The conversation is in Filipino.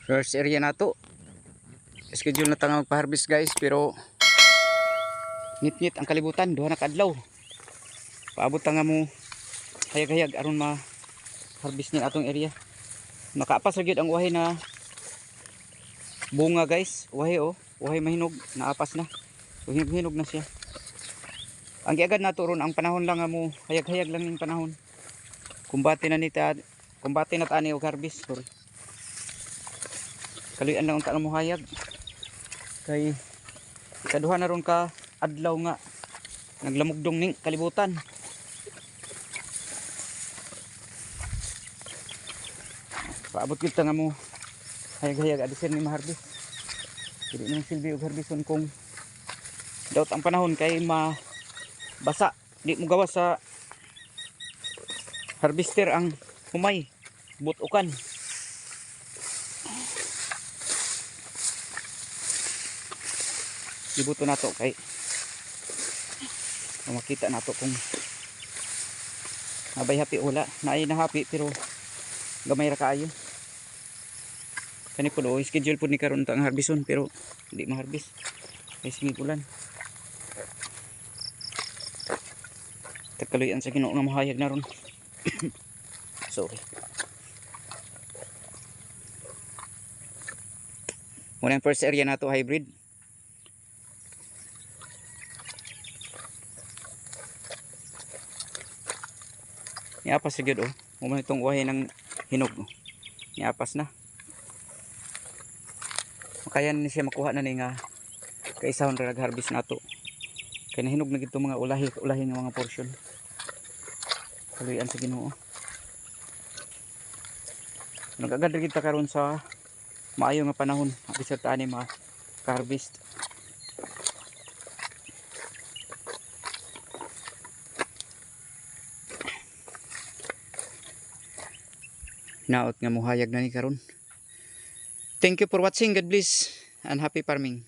First area na to. Schedule na tanga magpa-harvest guys, pero ngit-ngit ang kalibutan, duha na kadlaw. Paabot tanga mo hayag-hayag aron ma-harvest ni atong area. Nakaapas ra gyud ang uhay na bunga guys. Uhay oh, uhay mahinog, naapas na. Hinog na siya. Ang giagad nato ron ang panahon lang nga mo hayag-hayag lang ning panahon. Kumbate na tani og harvest sorry. Kaluyan lang unta mo hayag. Kay ikaduha na ron ka adlaw nga naglamugdong ning kalibutan. Paabot kita nga mo hayag-hayag adisen ni ma-harvest. Dili nang silbi og harveston kung daot ang panahon kay basa. Di mo gawas sa harvester ang humay butukan. Ibuto nato kay makita nato kung nabay happy wala. Naay na happy pero gamay ra kaayo. Kani po do schedule po ni karon ta ang harveston pero hindi ma-harvest kay singig ulan. Tagkaluyan sa Ginoo nga mahayag na ron. Sorry. Muna ang first area na to hybrid. Niapas sa gyud oh. Muna itong uhay ng hinog oh. Niapas na. Makayan ni siya makuha na ni nga kaisahon ra nag-harvest nato. Kay nahinog na gid itong mga ulahi nga mga portion. Kaluyan sa Ginoo. Nagagad rin kita karon sa maayo nga panahon. Bisag ta ani ma-harvest. Naot nga mohayag na ni karon. Thank you for watching. God bless and happy farming.